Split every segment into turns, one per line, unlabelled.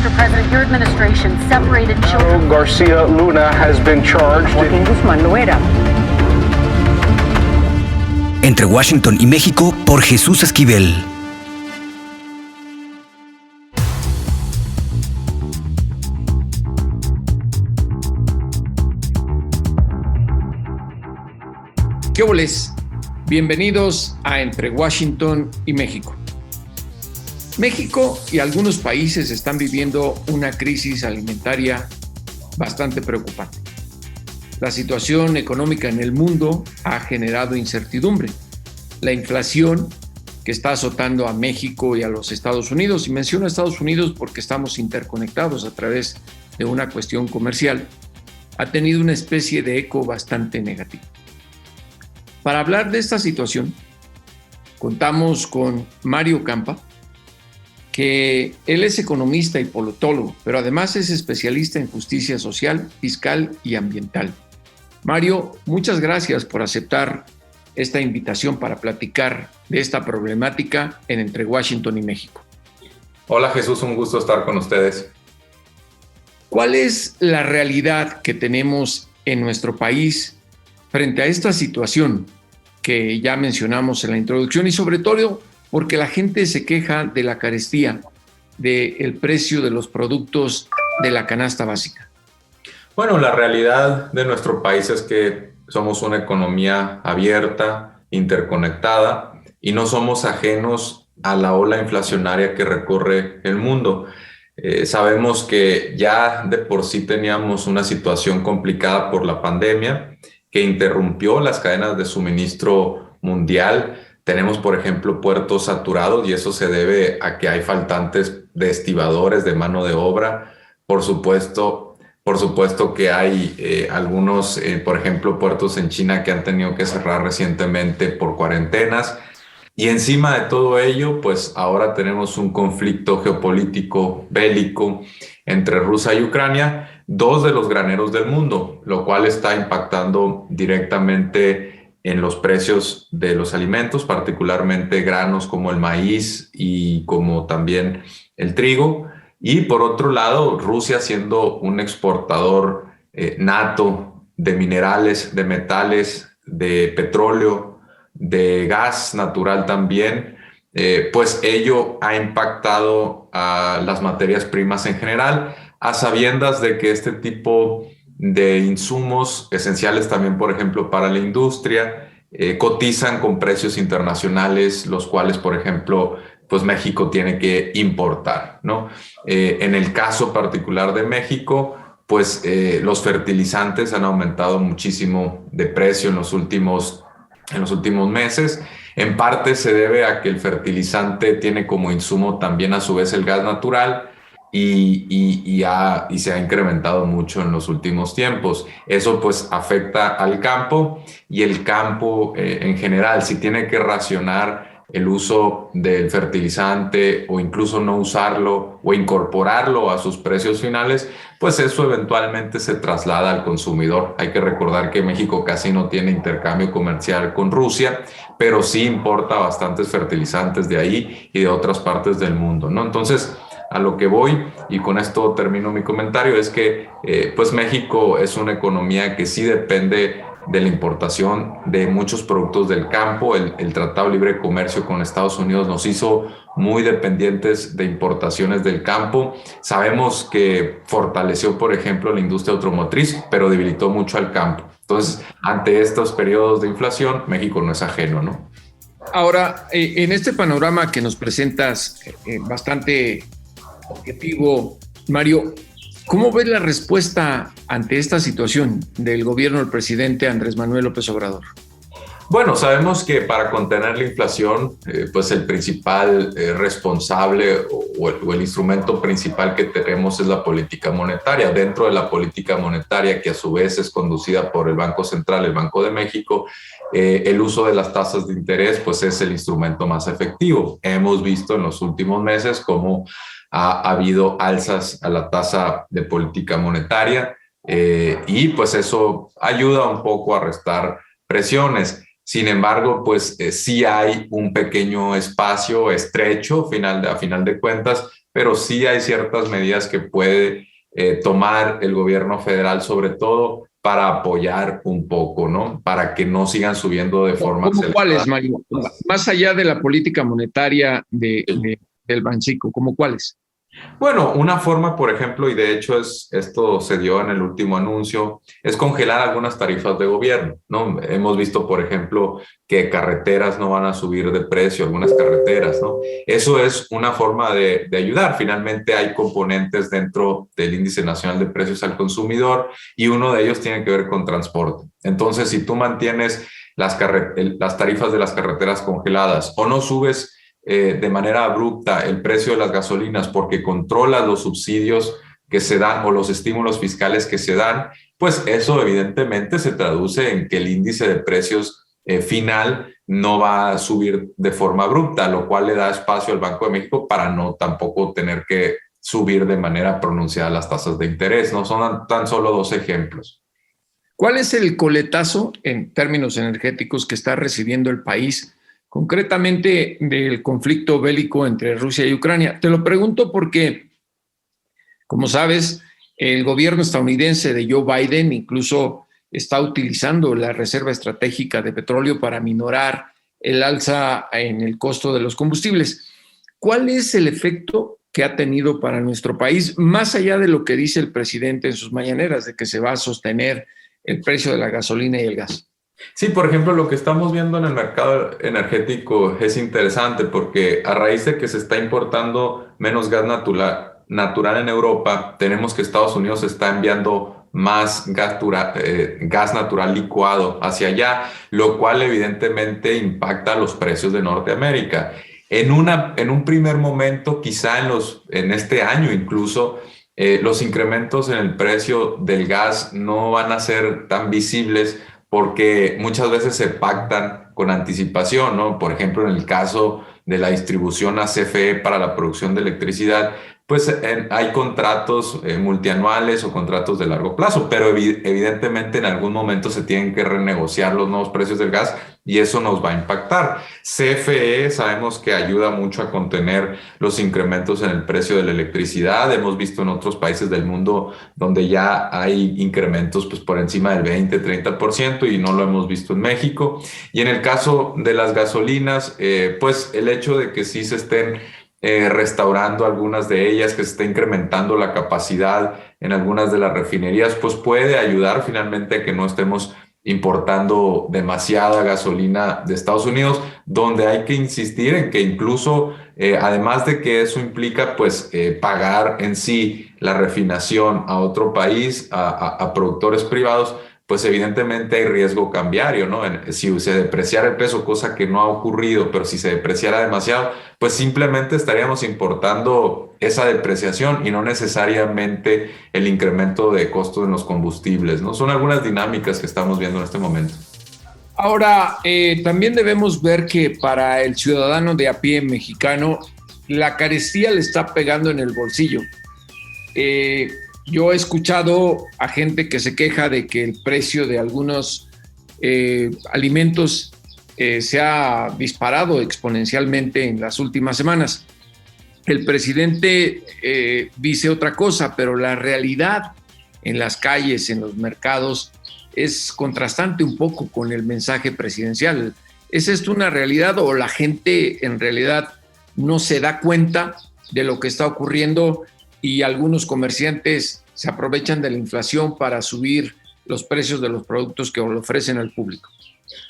Mr. President, your administration separated children.
Garcia Luna has been charged.
Joaquín Guzmán Loera.
Entre Washington y México, por Jesús Esquivel.
¿Qué óboles? Bienvenidos a Entre Washington y México. México y algunos países están viviendo una crisis alimentaria bastante preocupante. La situación económica en el mundo ha generado incertidumbre. La inflación que está azotando a México y a los Estados Unidos, y menciono a Estados Unidos porque estamos interconectados a través de una cuestión comercial, ha tenido una especie de eco bastante negativo. Para hablar de esta situación, contamos con Mario Campa, que él es economista y politólogo, pero además es especialista en justicia social, fiscal y ambiental. Mario, muchas gracias por aceptar esta invitación para platicar de esta problemática en Entre Washington y México.
Hola Jesús, un gusto estar con ustedes.
¿Cuál es la realidad que tenemos en nuestro país frente a esta situación que ya mencionamos en la introducción y sobre todo porque la gente se queja de la carestía, del precio de los productos de la canasta básica?
Bueno, la realidad de nuestro país es que somos una economía abierta, interconectada y no somos ajenos a la ola inflacionaria que recorre el mundo. Sabemos que ya de por sí teníamos una situación complicada por la pandemia que interrumpió las cadenas de suministro mundial. Tenemos, por ejemplo, puertos saturados y eso se debe a que hay faltantes de estibadores, de mano de obra. Por supuesto que hay algunos, por ejemplo, puertos en China que han tenido que cerrar recientemente por cuarentenas. Y encima de todo ello, pues ahora tenemos un conflicto geopolítico bélico entre Rusia y Ucrania, dos de los graneros del mundo, lo cual está impactando directamente en los precios de los alimentos, particularmente granos como el maíz y como también el trigo. Y por otro lado, Rusia siendo un exportador nato de minerales, de metales, de petróleo, de gas natural también, pues ello ha impactado a las materias primas en general, a sabiendas de que este tipo de insumos esenciales también, por ejemplo, para la industria, cotizan con precios internacionales, los cuales, por ejemplo, pues México tiene que importar, ¿no? En el caso particular de México, pues los fertilizantes han aumentado muchísimo de precio en los últimos meses. En parte se debe a que el fertilizante tiene como insumo también a su vez el gas natural y se ha incrementado mucho en los últimos tiempos. Eso pues afecta al campo y el campo en general, si tiene que racionar el uso del fertilizante o incluso no usarlo o incorporarlo a sus precios finales, pues eso eventualmente se traslada al consumidor. Hay que recordar que México casi no tiene intercambio comercial con Rusia, pero sí importa bastantes fertilizantes de ahí y de otras partes del mundo, ¿no? Entonces, a lo que voy, y con esto termino mi comentario, es que pues México es una economía que sí depende de la importación de muchos productos del campo. El Tratado de Libre Comercio con Estados Unidos nos hizo muy dependientes de importaciones del campo. Sabemos que fortaleció, por ejemplo, la industria automotriz, pero debilitó mucho al campo. Entonces, ante estos periodos de inflación, México no es ajeno, ¿no?
Ahora, en este panorama que nos presentas bastante objetivo, Mario, ¿cómo ves la respuesta ante esta situación del gobierno del presidente Andrés Manuel López Obrador?
Bueno, sabemos que para contener la inflación, pues el principal responsable o el instrumento principal que tenemos es la política monetaria. Dentro de la política monetaria, que a su vez es conducida por el Banco Central, el Banco de México, el uso de las tasas de interés pues es el instrumento más efectivo. Hemos visto en los últimos meses cómo ha habido alzas a la tasa de política monetaria y pues eso ayuda un poco a restar presiones. Sin embargo, pues sí hay un pequeño espacio estrecho a final de cuentas pero sí hay ciertas medidas que puede tomar el gobierno federal, sobre todo para apoyar un poco, ¿no? Para que no sigan subiendo de forma
¿Cómo
acelerada.
cuáles, Mario? Más allá de la política monetaria del Banxico, ¿cómo cuáles?
Bueno, una forma, por ejemplo, y de hecho esto se dio en el último anuncio, es congelar algunas tarifas de gobierno, ¿no? Hemos visto, por ejemplo, que carreteras no van a subir de precio, algunas carreteras, ¿no? Eso es una forma de ayudar. Finalmente hay componentes dentro del Índice Nacional de Precios al Consumidor y uno de ellos tiene que ver con transporte. Entonces, si tú mantienes las tarifas de las carreteras congeladas o no subes de manera abrupta el precio de las gasolinas porque controla los subsidios que se dan o los estímulos fiscales que se dan, pues eso evidentemente se traduce en que el índice de precios final no va a subir de forma abrupta, lo cual le da espacio al Banco de México para no tampoco tener que subir de manera pronunciada las tasas de interés, ¿no? Son tan solo 2 ejemplos.
¿Cuál es el coletazo en términos energéticos que está recibiendo el país, concretamente del conflicto bélico entre Rusia y Ucrania? Te lo pregunto porque, como sabes, el gobierno estadounidense de Joe Biden incluso está utilizando la reserva estratégica de petróleo para minorar el alza en el costo de los combustibles. ¿Cuál es el efecto que ha tenido para nuestro país, más allá de lo que dice el presidente en sus mañaneras, de que se va a sostener el precio de la gasolina y el gas?
Sí, por ejemplo, lo que estamos viendo en el mercado energético es interesante porque a raíz de que se está importando menos gas natural en Europa, tenemos que Estados Unidos está enviando más gas natural licuado hacia allá, lo cual evidentemente impacta los precios de Norteamérica. En un primer momento, quizá en este año incluso, los incrementos en el precio del gas no van a ser tan visibles porque muchas veces se pactan con anticipación, ¿no? Por ejemplo, en el caso de la distribución a CFE para la producción de electricidad, pues hay contratos multianuales o contratos de largo plazo, pero evidentemente en algún momento se tienen que renegociar los nuevos precios del gas y eso nos va a impactar. CFE sabemos que ayuda mucho a contener los incrementos en el precio de la electricidad. Hemos visto en otros países del mundo donde ya hay incrementos pues, por encima del 20-30% y no lo hemos visto en México. Y en el caso de las gasolinas, pues el hecho de que sí se estén restaurando algunas de ellas, que se está incrementando la capacidad en algunas de las refinerías, pues puede ayudar finalmente a que no estemos importando demasiada gasolina de Estados Unidos, donde hay que insistir en que incluso, además de que eso implica pues pagar en sí la refinación a otro país, a productores privados, pues evidentemente hay riesgo cambiario, ¿no? Si se depreciara el peso, cosa que no ha ocurrido, pero si se depreciara demasiado, pues simplemente estaríamos importando esa depreciación y no necesariamente el incremento de costos en los combustibles, ¿no? Son algunas dinámicas que estamos viendo en este momento.
Ahora, también debemos ver que para el ciudadano de a pie mexicano, la carestía le está pegando en el bolsillo. Yo he escuchado a gente que se queja de que el precio de algunos alimentos se ha disparado exponencialmente en las últimas semanas. El presidente dice otra cosa, pero la realidad en las calles, en los mercados, es contrastante un poco con el mensaje presidencial. ¿Es esto una realidad o la gente en realidad no se da cuenta de lo que está ocurriendo y algunos comerciantes se aprovechan de la inflación para subir los precios de los productos que le ofrecen al público?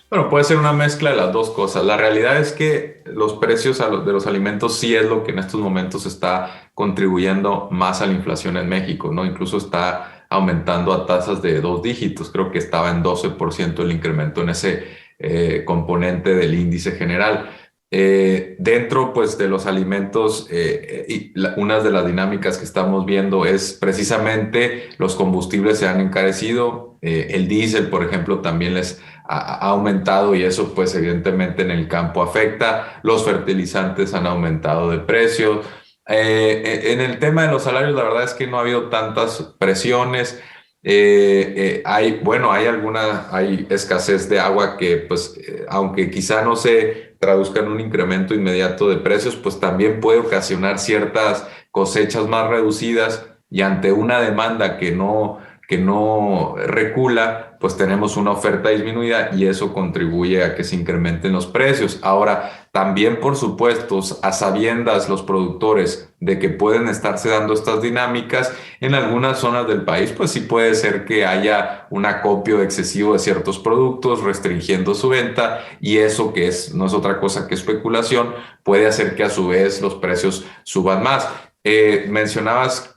Bueno, puede ser una mezcla de las dos cosas. La realidad es que los precios de los alimentos sí es lo que en estos momentos está contribuyendo más a la inflación en México, ¿no? Incluso está aumentando a tasas de 2 dígitos. Creo que estaba en 12% el incremento en ese componente del índice general. Dentro pues de los alimentos una de las dinámicas que estamos viendo es precisamente los combustibles se han encarecido, el diésel por ejemplo también les ha aumentado y eso pues evidentemente en el campo afecta, los fertilizantes han aumentado de precio. En el tema de los salarios la verdad es que no ha habido tantas presiones. Hay escasez de agua que pues aunque quizá no se traduzca en un incremento inmediato de precios, pues también puede ocasionar ciertas cosechas más reducidas y ante una demanda que no recula, pues tenemos una oferta disminuida y eso contribuye a que se incrementen los precios. Ahora, también, por supuesto, a sabiendas los productores de que pueden estarse dando estas dinámicas, en algunas zonas del país, pues sí puede ser que haya un acopio excesivo de ciertos productos, restringiendo su venta, y eso no es otra cosa que especulación, puede hacer que a su vez los precios suban más. Mencionabas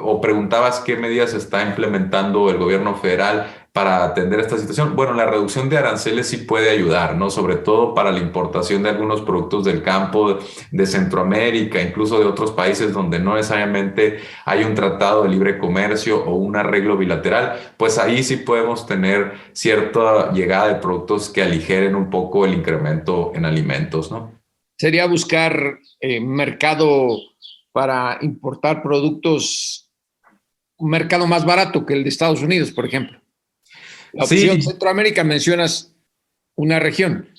o preguntabas qué medidas está implementando el gobierno federal para atender esta situación. Bueno, la reducción de aranceles sí puede ayudar, ¿no? Sobre todo para la importación de algunos productos del campo de Centroamérica, incluso de otros países donde no necesariamente hay un tratado de libre comercio o un arreglo bilateral, pues ahí sí podemos tener cierta llegada de productos que aligeren un poco el incremento en alimentos, ¿no?
Sería buscar mercado para importar productos, un mercado más barato que el de Estados Unidos, por ejemplo. La opción Centroamérica, mencionas una región.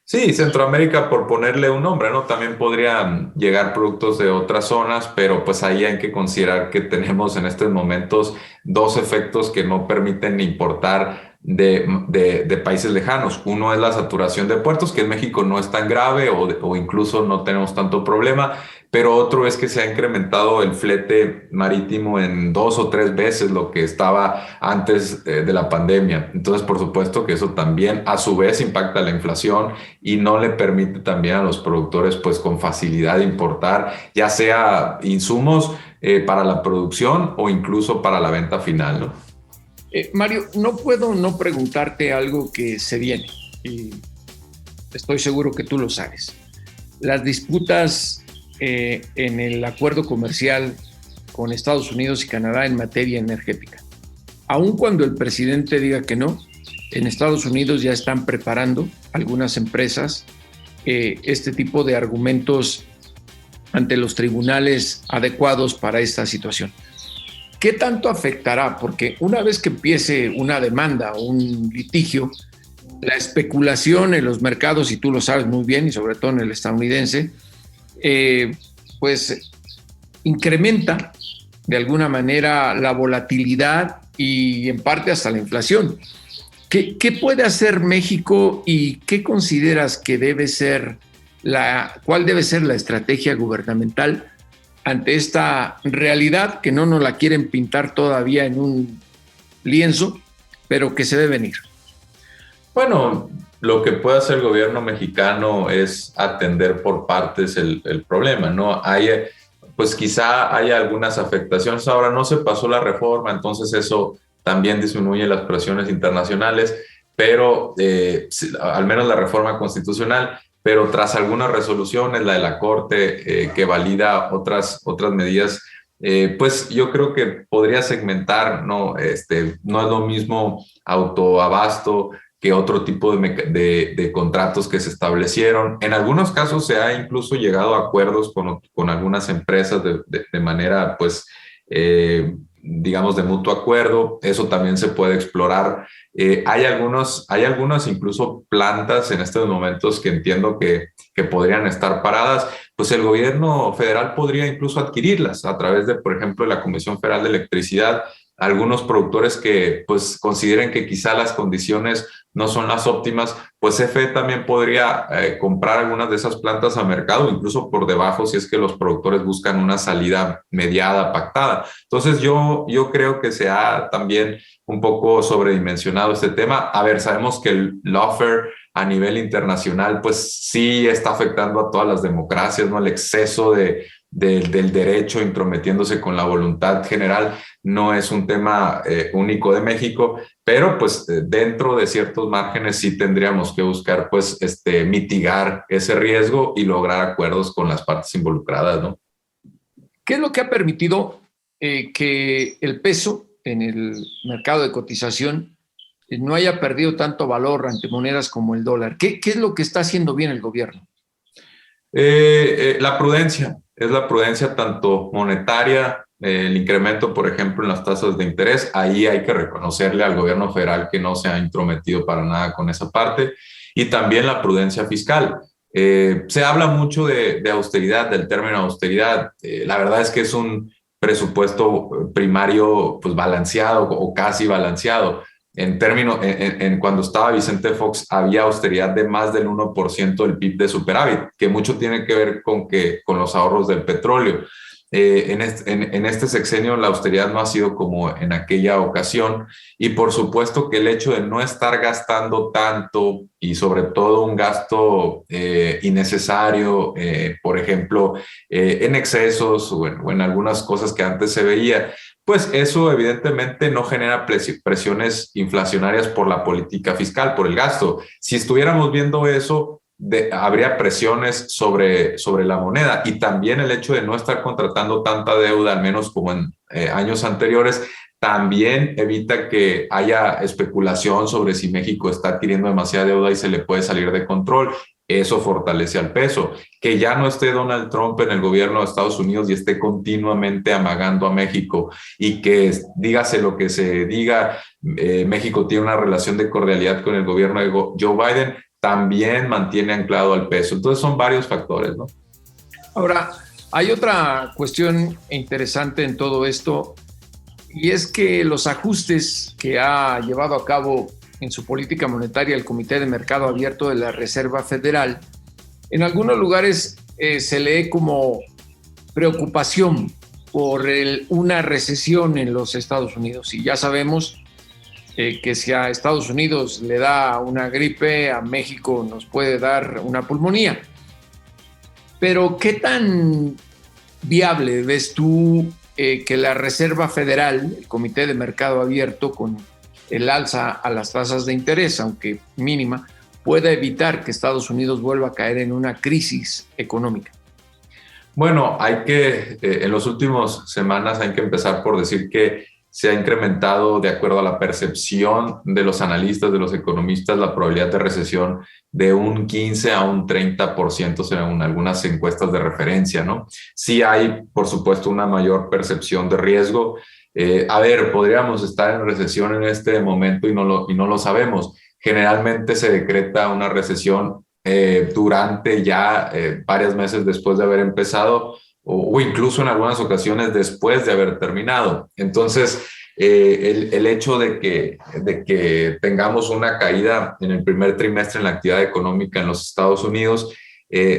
Sí, Centroamérica, por ponerle un nombre, ¿no? También podrían llegar productos de otras zonas, pero pues ahí hay que considerar que tenemos en estos momentos dos efectos que no permiten importar de países lejanos. Uno es la saturación de puertos, que en México no es tan grave o incluso no tenemos tanto problema, pero otro es que se ha incrementado el flete marítimo en 2 o 3 veces lo que estaba antes de la pandemia. Entonces, por supuesto que eso también a su vez impacta la inflación y no le permite también a los productores pues con facilidad importar, ya sea insumos para la producción o incluso para la venta final, ¿no?
Mario, no puedo no preguntarte algo que se viene y estoy seguro que tú lo sabes. Las disputas en el acuerdo comercial con Estados Unidos y Canadá en materia energética. Aun cuando el presidente diga que no, en Estados Unidos ya están preparando algunas empresas este tipo de argumentos ante los tribunales adecuados para esta situación. ¿Qué tanto afectará? Porque una vez que empiece una demanda o un litigio, la especulación en los mercados, y tú lo sabes muy bien, y sobre todo en el estadounidense, pues incrementa de alguna manera la volatilidad y en parte hasta la inflación. ¿Qué puede hacer México y qué consideras que cuál debe ser la estrategia gubernamental ante esta realidad que no nos la quieren pintar todavía en un lienzo, pero que se debe venir?
Bueno, lo que puede hacer el gobierno mexicano es atender por partes el problema, ¿no? Pues quizá haya algunas afectaciones. Ahora no se pasó la reforma, entonces eso también disminuye las presiones internacionales, pero al menos la reforma constitucional, pero tras algunas resoluciones, la de la Corte que valida otras medidas, pues yo creo que podría segmentar, ¿no? No es lo mismo autoabasto que otro tipo de contratos que se establecieron. En algunos casos se ha incluso llegado a acuerdos con algunas empresas de manera, pues, digamos, de mutuo acuerdo. Eso también se puede explorar. Hay algunas incluso plantas en estos momentos que entiendo que podrían estar paradas. Pues el gobierno federal podría incluso adquirirlas a través de, por ejemplo, la Comisión Federal de Electricidad. Algunos productores que pues consideren que quizá las condiciones no son las óptimas, pues CFE también podría comprar algunas de esas plantas a mercado, incluso por debajo, si es que los productores buscan una salida mediada, pactada. Entonces yo creo que se ha también un poco sobredimensionado este tema. A ver, sabemos que el lawfare a nivel internacional pues sí está afectando a todas las democracias, ¿no? El exceso del derecho intrometiéndose con la voluntad general no es un tema único de México, pero pues dentro de ciertos márgenes sí tendríamos que buscar pues mitigar ese riesgo y lograr acuerdos con las partes involucradas, ¿no?
¿Qué es lo que ha permitido que el peso en el mercado de cotización no haya perdido tanto valor ante monedas como el dólar? ¿Qué es lo que está haciendo bien el gobierno?
La prudencia. Es la prudencia tanto monetaria, el incremento, por ejemplo, en las tasas de interés. Ahí hay que reconocerle al gobierno federal que no se ha intrometido para nada con esa parte. Y también la prudencia fiscal. Se habla mucho de austeridad, del término austeridad. La verdad es que es un presupuesto primario pues balanceado o casi balanceado. En términos, cuando estaba Vicente Fox había austeridad de más del 1% del PIB de superávit, que mucho tiene que ver con los ahorros del petróleo. En este sexenio la austeridad no ha sido como en aquella ocasión, y por supuesto que el hecho de no estar gastando tanto y sobre todo un gasto innecesario, por ejemplo, en excesos o en algunas cosas que antes se veía, pues eso evidentemente no genera presiones inflacionarias por la política fiscal, por el gasto. Si estuviéramos viendo eso, habría presiones sobre la moneda, y también el hecho de no estar contratando tanta deuda, al menos como en años anteriores, también evita que haya especulación sobre si México está adquiriendo demasiada deuda y se le puede salir de control. Eso fortalece al peso. Que ya no esté Donald Trump en el gobierno de Estados Unidos y esté continuamente amagando a México, y que dígase lo que se diga, México tiene una relación de cordialidad con el gobierno de Joe Biden, también mantiene anclado al peso. Entonces son varios factores, ¿no?
Ahora, hay otra cuestión interesante en todo esto, y es que los ajustes que ha llevado a cabo en su política monetaria el Comité de Mercado Abierto de la Reserva Federal, en algunos lugares se lee como preocupación por una recesión en los Estados Unidos. Y ya sabemos que si a Estados Unidos le da una gripe, a México nos puede dar una pulmonía. Pero ¿qué tan viable ves tú que la Reserva Federal, el Comité de Mercado Abierto, con el alza a las tasas de interés, aunque mínima, pueda evitar que Estados Unidos vuelva a caer en una crisis económica?
Bueno, en las últimas semanas hay que empezar por decir que se ha incrementado, de acuerdo a la percepción de los analistas, de los economistas, la probabilidad de recesión de un 15 a un 30% según algunas encuestas de referencia, ¿no? Sí hay, por supuesto, una mayor percepción de riesgo. Podríamos estar en recesión en este momento y no lo sabemos. Generalmente se decreta una recesión durante ya varios meses después de haber empezado, o incluso en algunas ocasiones después de haber terminado. Entonces, el hecho de que tengamos una caída en el primer trimestre en la actividad económica en los Estados Unidos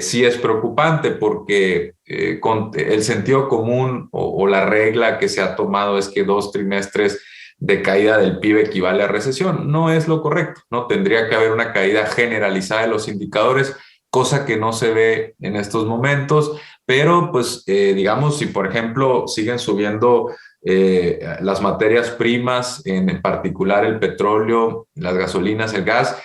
sí es preocupante, porque con el sentido común o la regla que se ha tomado es que 2 trimestres de caída del PIB equivale a recesión. No es lo correcto, ¿no? Tendría que haber una caída generalizada de los indicadores, cosa que no se ve en estos momentos. Pero pues digamos, si por ejemplo siguen subiendo las materias primas, en particular el petróleo, las gasolinas, el gas,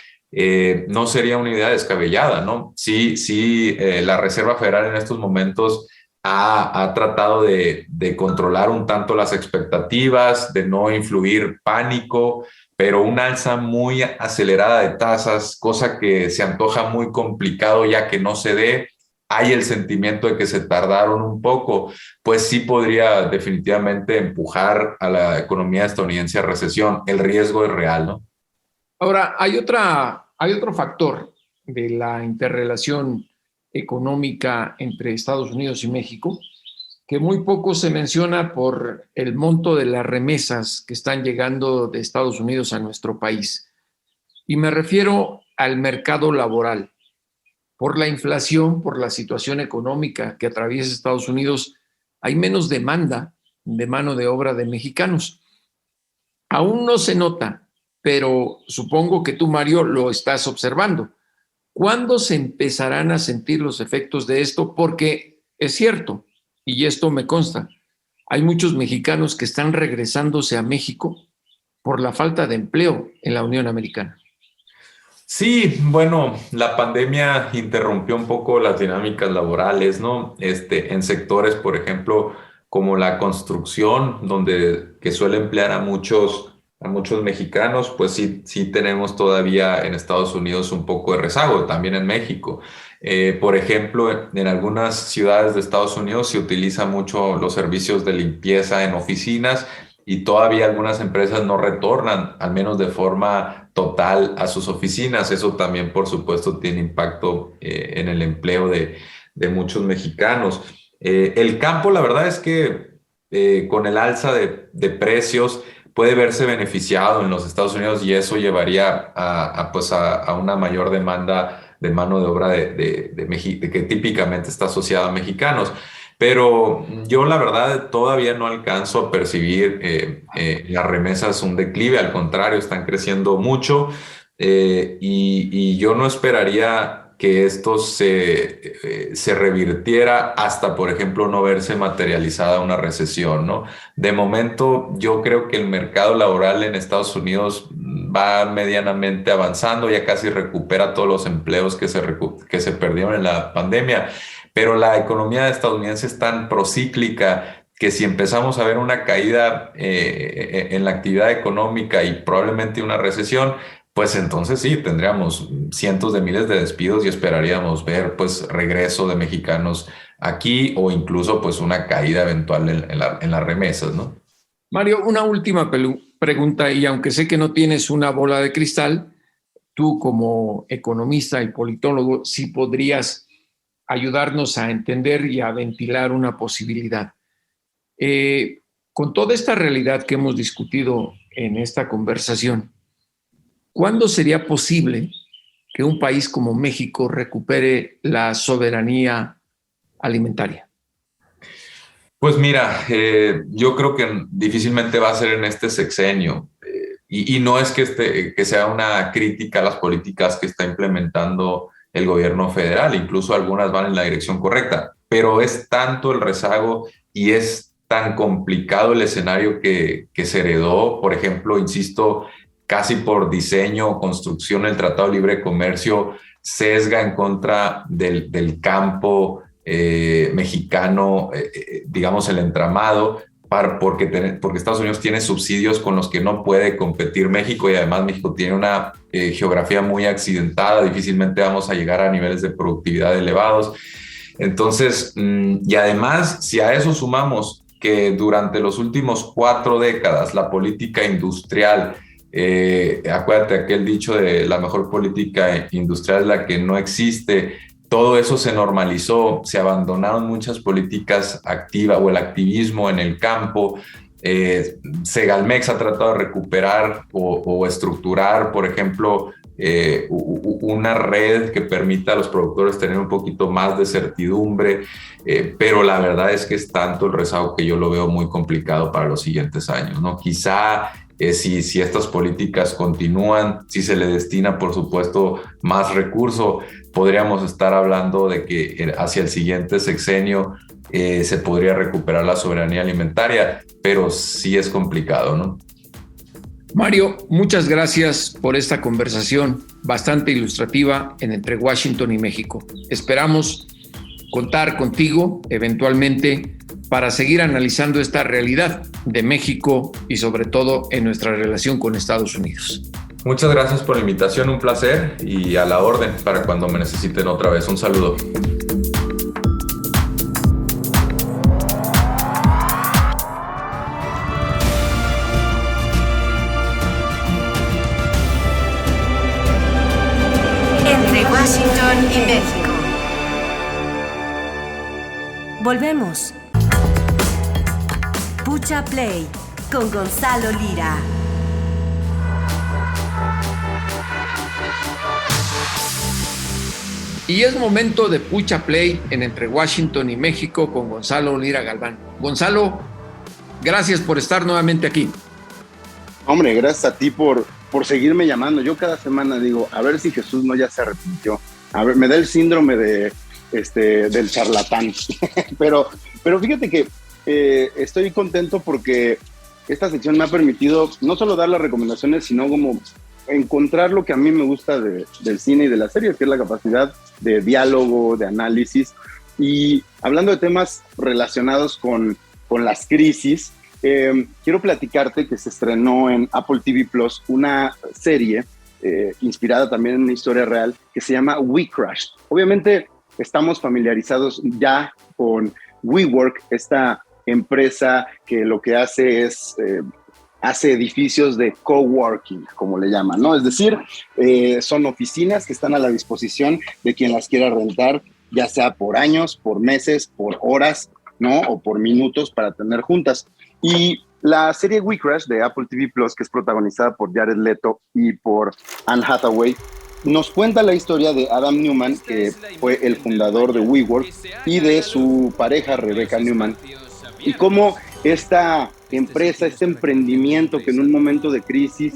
no sería una idea descabellada, ¿no? Sí, la Reserva Federal en estos momentos ha tratado de controlar un tanto las expectativas, de no influir pánico, pero una alza muy acelerada de tasas, cosa que se antoja muy complicado ya que no se dé. Hay el sentimiento de que se tardaron un poco, pues sí podría definitivamente empujar a la economía estadounidense a recesión. El riesgo es real, ¿no?
Ahora, hay otro factor de la interrelación económica entre Estados Unidos y México, que muy poco se menciona por el monto de las remesas que están llegando de Estados Unidos a nuestro país. Y me refiero al mercado laboral. Por la inflación, por la situación económica que atraviesa Estados Unidos, hay menos demanda de mano de obra de mexicanos. Aún no se nota, pero supongo que tú, Mario, lo estás observando. ¿Cuándo se empezarán a sentir los efectos de esto? Porque es cierto, y esto me consta, hay muchos mexicanos que están regresándose a México por la falta de empleo en la Unión Americana.
Sí, bueno, la pandemia interrumpió un poco las dinámicas laborales, ¿no? En sectores, por ejemplo, como la construcción, que suele emplear a muchos mexicanos, pues sí tenemos todavía en Estados Unidos un poco de rezago, también en México. Por ejemplo, en algunas ciudades de Estados Unidos se utilizan mucho los servicios de limpieza en oficinas, y todavía algunas empresas no retornan, al menos de forma total a sus oficinas. Eso también, por supuesto, tiene impacto en el empleo de muchos mexicanos. El campo, la verdad es que con el alza de precios puede verse beneficiado en los Estados Unidos, y eso llevaría a una mayor demanda de mano de obra de que típicamente está asociada a mexicanos. Pero yo la verdad todavía no alcanzo a percibir las remesas un declive, al contrario, están creciendo mucho, y yo no esperaría que esto se revirtiera hasta, por ejemplo, no verse materializada una recesión, ¿no? De momento, yo creo que el mercado laboral en Estados Unidos va medianamente avanzando, ya casi recupera todos los empleos que se perdieron en la pandemia, pero la economía estadounidense es tan procíclica que si empezamos a ver una caída en la actividad económica y probablemente una recesión, pues entonces sí, tendríamos cientos de miles de despidos y esperaríamos ver pues regreso de mexicanos aquí, o incluso pues una caída eventual en las remesas, ¿no?
Mario, una última pregunta, y aunque sé que no tienes una bola de cristal, tú como economista y politólogo sí podrías ayudarnos a entender y a ventilar una posibilidad. Con toda esta realidad que hemos discutido en esta conversación, ¿cuándo sería posible que un país como México recupere la soberanía alimentaria?
Pues mira, yo creo que difícilmente va a ser en este sexenio, y no es que sea una crítica a las políticas que está implementando el gobierno federal, incluso algunas van en la dirección correcta, pero es tanto el rezago y es tan complicado el escenario que se heredó. Por ejemplo, insisto, casi por diseño o construcción, el Tratado de Libre Comercio sesga en contra del campo mexicano, digamos el entramado, porque Estados Unidos tiene subsidios con los que no puede competir México, y además México tiene una geografía muy accidentada, difícilmente vamos a llegar a niveles de productividad elevados. Entonces, y además, si a eso sumamos que durante los últimos 4 décadas la política industrial, acuérdate aquel dicho de la mejor política industrial es la que no existe, todo eso se normalizó, se abandonaron muchas políticas activas o el activismo en el campo. Segalmex ha tratado de recuperar o estructurar, por ejemplo, una red que permita a los productores tener un poquito más de certidumbre, pero la verdad es que es tanto el rezago que yo lo veo muy complicado para los siguientes años, ¿no? Quizá si estas políticas continúan, si se le destina, por supuesto, más recurso, podríamos estar hablando de que hacia el siguiente sexenio se podría recuperar la soberanía alimentaria, pero sí es complicado, ¿no?
Mario, muchas gracias por esta conversación bastante ilustrativa entre Washington y México. Esperamos contar contigo eventualmente para seguir analizando esta realidad de México y sobre todo en nuestra relación con Estados Unidos.
Muchas gracias por la invitación, un placer, y a la orden para cuando me necesiten otra vez. Un saludo.
Entre Washington y México. Volvemos. Pucha Play con Gonzalo Lira.
Y es momento de Pucha Play en Entre Washington y México con Gonzalo Lira Galván. Gonzalo, gracias por estar nuevamente aquí.
Hombre, gracias a ti por seguirme llamando. Yo cada semana digo, a ver si Jesús no ya se arrepintió. A ver, me da el síndrome del charlatán. pero fíjate que estoy contento porque esta sección me ha permitido no solo dar las recomendaciones, sino como encontrar lo que a mí me gusta del cine y de las series, que es la capacidad de diálogo, de análisis. Y hablando de temas relacionados con las crisis, quiero platicarte que se estrenó en Apple TV Plus una serie inspirada también en una historia real que se llama We Crashed. Obviamente estamos familiarizados ya con WeWork, esta empresa que lo que hace es hace edificios de coworking, como le llaman, ¿no? Es decir, son oficinas que están a la disposición de quien las quiera rentar, ya sea por años, por meses, por horas, ¿no? O por minutos para tener juntas. Y la serie We Crash de Apple TV Plus, que es protagonizada por Jared Leto y por Anne Hathaway, nos cuenta la historia de Adam Neumann, que fue el fundador de WeWork, y de su pareja Rebecca Neumann, y cómo esta empresa, este emprendimiento que en un momento de crisis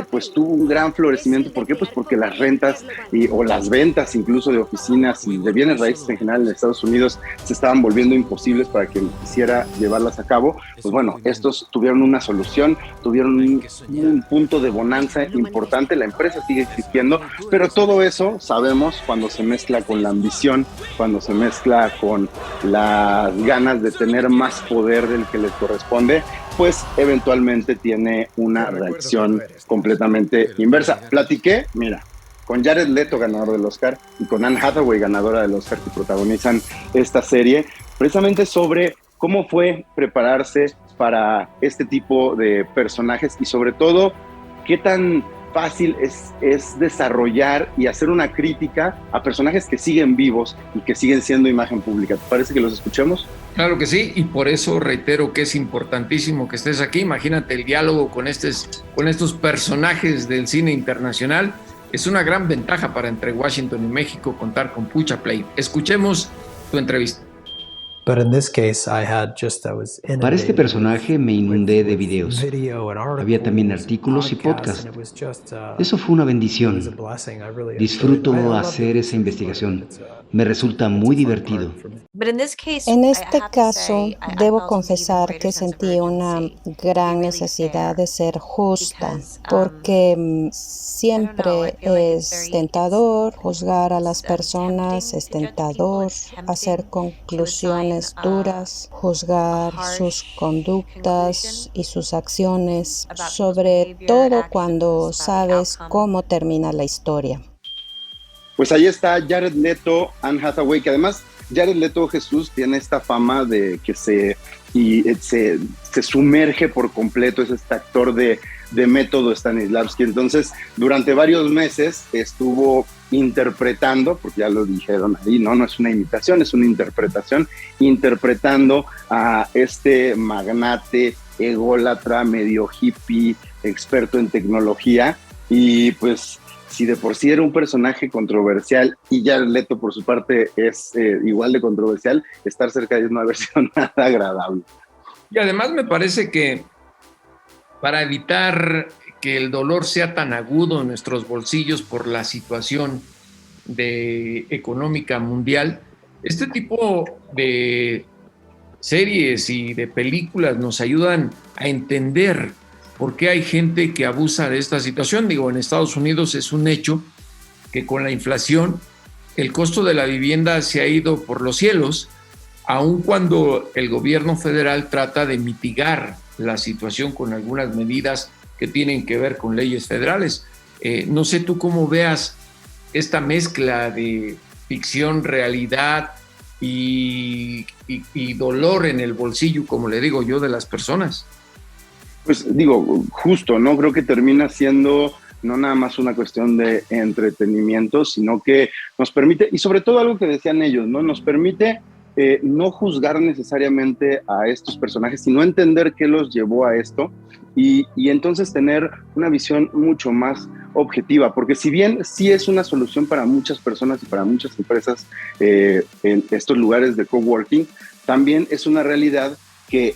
pues tuvo un gran florecimiento. ¿Por qué? Pues porque las rentas o las ventas incluso de oficinas y de bienes raíces en general en Estados Unidos se estaban volviendo imposibles para quien quisiera llevarlas a cabo. Pues bueno, estos tuvieron una solución, tuvieron un punto de bonanza importante. La empresa sigue existiendo, pero todo eso sabemos cuando se mezcla con la ambición, cuando se mezcla con las ganas de tener más poder del que les corresponde, pues eventualmente tiene una reacción completamente inversa. Platiqué, mira, con Jared Leto, ganador del Oscar, y con Anne Hathaway, ganadora del Oscar, que protagonizan esta serie, precisamente sobre cómo fue prepararse para este tipo de personajes y sobre todo qué tan fácil es desarrollar y hacer una crítica a personajes que siguen vivos y que siguen siendo imagen pública. ¿Te parece que los escuchemos?
Claro que sí, y por eso reitero que es importantísimo que estés aquí. Imagínate el diálogo con estos personajes del cine internacional. Es una gran ventaja para Entre Washington y México contar con Pucha Play. Escuchemos tu entrevista.
Para este personaje me inundé de videos. Había también artículos y podcasts. Eso fue una bendición. Disfruto hacer esa investigación. Me resulta muy divertido.
En este caso, debo confesar que sentí una gran necesidad de ser justa, porque siempre es tentador juzgar a las personas, es tentador hacer conclusiones duras, juzgar sus conductas y sus acciones, sobre todo cuando sabes cómo termina la historia.
Pues ahí está Jared Leto, Anne Hathaway, que además Jared Leto, Jesús, tiene esta fama de que se sumerge por completo, es este actor de método Stanislavski. Entonces, durante varios meses estuvo interpretando, porque ya lo dijeron ahí, no es una imitación, es una interpretación, interpretando a este magnate ególatra, medio hippie, experto en tecnología, y pues si de por sí era un personaje controversial y Jared Leto por su parte es igual de controversial, estar cerca de él no haber sido nada agradable.
Y además me parece que para evitar que el dolor sea tan agudo en nuestros bolsillos por la situación económica mundial, este tipo de series y de películas nos ayudan a entender por qué hay gente que abusa de esta situación. Digo, en Estados Unidos es un hecho que con la inflación el costo de la vivienda se ha ido por los cielos, aun cuando el gobierno federal trata de mitigar la situación con algunas medidas que tienen que ver con leyes federales. No sé tú cómo veas esta mezcla de ficción, realidad y dolor en el bolsillo, como le digo yo, de las personas.
Pues digo, justo, ¿no? Creo que termina siendo no nada más una cuestión de entretenimiento, sino que nos permite, y sobre todo algo que decían ellos, ¿no? Nos permite no juzgar necesariamente a estos personajes, sino entender qué los llevó a esto y entonces tener una visión mucho más objetiva, porque si bien sí es una solución para muchas personas y para muchas empresas en estos lugares de coworking, también es una realidad que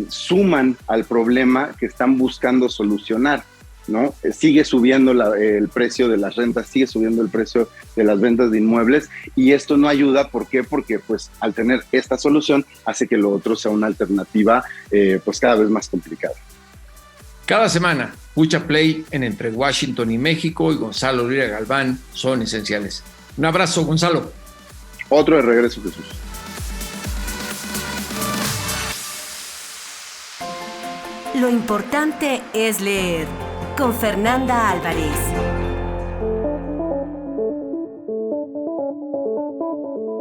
suman al problema que están buscando solucionar, ¿no? Sigue subiendo el precio de las rentas, sigue subiendo el precio de las ventas de inmuebles y esto no ayuda. ¿Por qué? Porque pues al tener esta solución hace que lo otro sea una alternativa pues cada vez más complicada.
Cada semana, Pucha Play en Entre Washington y México y Gonzalo Lira Galván son esenciales. Un abrazo, Gonzalo.
Otro de regreso, Jesús.
Lo importante es leer. Con Fernanda Álvarez.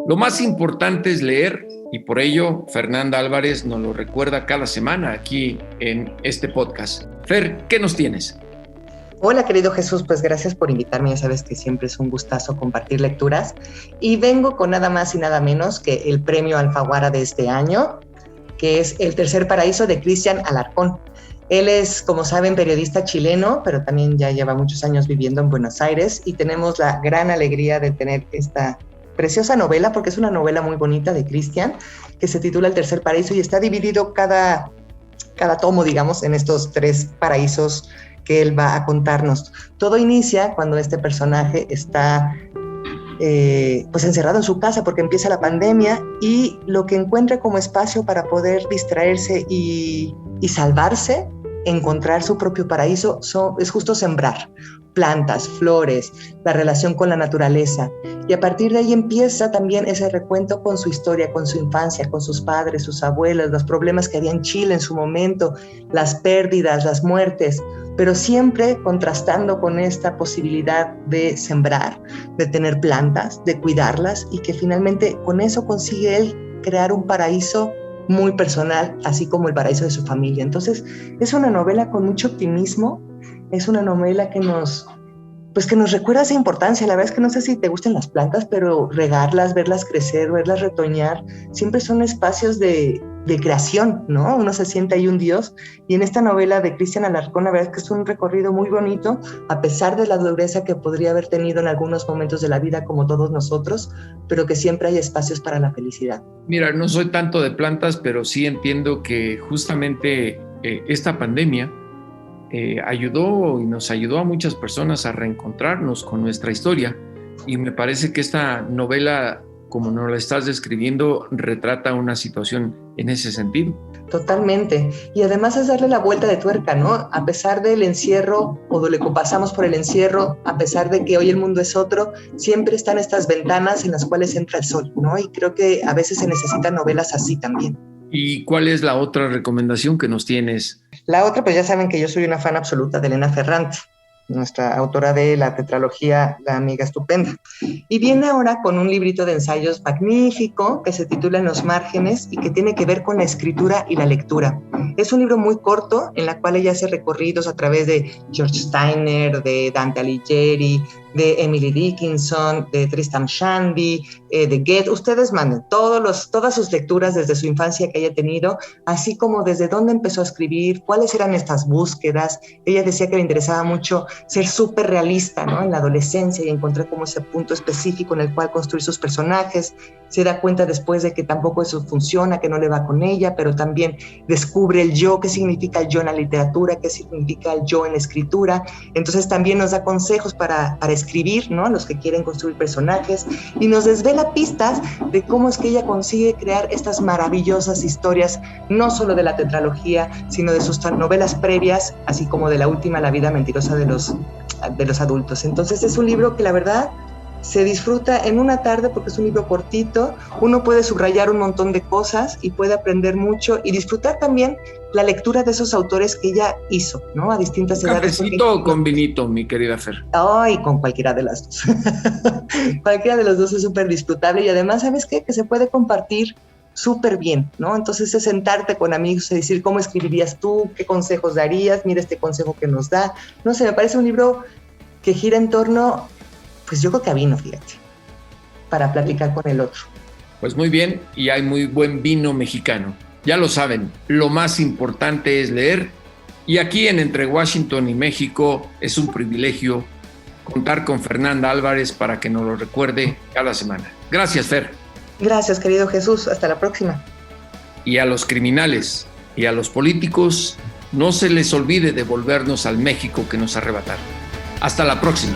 Lo más importante es leer y por ello Fernanda Álvarez nos lo recuerda cada semana aquí en este podcast. Fer, ¿qué nos tienes?
Hola, querido Jesús, pues gracias por invitarme. Ya sabes que siempre es un gustazo compartir lecturas. Y vengo con nada más y nada menos que el premio Alfaguara de este año, que es El Tercer Paraíso de Cristian Alarcón. Él es, como saben, periodista chileno, pero también ya lleva muchos años viviendo en Buenos Aires y tenemos la gran alegría de tener esta preciosa novela, porque es una novela muy bonita de Cristian, que se titula El Tercer Paraíso y está dividido cada tomo, digamos, en estos 3 paraísos que él va a contarnos. Todo inicia cuando este personaje está pues encerrado en su casa porque empieza la pandemia y lo que encuentra como espacio para poder distraerse y salvarse, encontrar su propio paraíso, es justo sembrar plantas, flores, la relación con la naturaleza. Y a partir de ahí empieza también ese recuento con su historia, con su infancia, con sus padres, sus abuelos, los problemas que había en Chile en su momento, las pérdidas, las muertes, pero siempre contrastando con esta posibilidad de sembrar, de tener plantas, de cuidarlas y que finalmente con eso consigue él crear un paraíso muy personal, así como el paraíso de su familia. Entonces, es una novela con mucho optimismo, es una novela que nos recuerda esa importancia. La verdad es que no sé si te gustan las plantas, pero regarlas, verlas crecer, verlas retoñar, siempre son espacios de creación, ¿no? Uno se siente ahí un dios, y en esta novela de Cristian Alarcón, la verdad es que es un recorrido muy bonito, a pesar de la dureza que podría haber tenido en algunos momentos de la vida, como todos nosotros, pero que siempre hay espacios para la felicidad.
Mira, no soy tanto de plantas, pero sí entiendo que justamente esta pandemia ayudó y nos ayudó a muchas personas a reencontrarnos con nuestra historia, y me parece que esta novela, como nos la estás describiendo, retrata una situación en ese sentido.
Totalmente. Y además es darle la vuelta de tuerca, ¿no? A pesar del encierro o de lo que pasamos por el encierro, a pesar de que hoy el mundo es otro, siempre están estas ventanas en las cuales entra el sol, ¿no? Y creo que a veces se necesitan novelas así también.
¿Y cuál es la otra recomendación que nos tienes?
La otra, pues ya saben que yo soy una fan absoluta de Elena Ferrante, nuestra autora de la tetralogía La Amiga Estupenda. Y viene ahora con un librito de ensayos magnífico que se titula En los márgenes y que tiene que ver con la escritura y la lectura. Es un libro muy corto en la cual ella hace recorridos a través de George Steiner, de Dante Alighieri, de Emily Dickinson, de Tristram Shandy, de Goethe. Ustedes manden todas sus lecturas desde su infancia que haya tenido, así como desde dónde empezó a escribir, cuáles eran estas búsquedas. Ella decía que le interesaba mucho ser súper realista, ¿no? En la adolescencia, y encontrar como ese punto específico en el cual construir sus personajes. Se da cuenta después de que tampoco eso funciona, que no le va con ella, pero también descubre el yo, qué significa el yo en la literatura, qué significa el yo en la escritura. Entonces también nos da consejos para escribir, ¿no? Los que quieren construir personajes, y nos desvela pistas de cómo es que ella consigue crear estas maravillosas historias, no solo de la tetralogía, sino de sus novelas previas, así como de la última, La vida mentirosa de los adultos. Entonces es un libro que la verdad se disfruta en una tarde porque es un libro cortito, uno puede subrayar un montón de cosas y puede aprender mucho y disfrutar también la lectura de esos autores que ella hizo, ¿no? A distintas edades.
¿Cafecito o con vinito, mi querida Fer?
Ay, con cualquiera de las dos. Cualquiera de los dos es súper disfrutable, y además, ¿sabes qué? Que se puede compartir súper bien, ¿no? Entonces es sentarte con amigos y decir cómo escribirías tú, qué consejos darías, mira este consejo que nos da. No sé, me parece un libro que gira en torno, pues yo creo que a vino, fíjate, para platicar con el otro.
Pues muy bien, y hay muy buen vino mexicano. Ya lo saben, lo más importante es leer, y aquí en Entre Washington y México es un privilegio contar con Fernanda Álvarez para que nos lo recuerde cada semana. Gracias, Fer.
Gracias, querido Jesús. Hasta la próxima.
Y a los criminales y a los políticos, no se les olvide devolvernos al México que nos arrebataron. Hasta la próxima.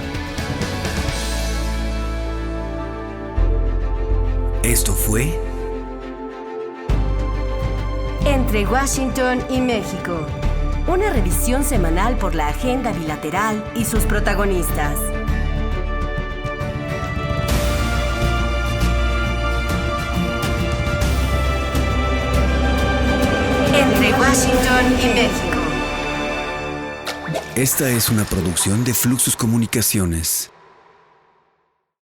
Esto fue
Entre Washington y México, una revisión semanal por la agenda bilateral y sus protagonistas. Entre Washington y México.
Esta es una producción de Fluxus Comunicaciones.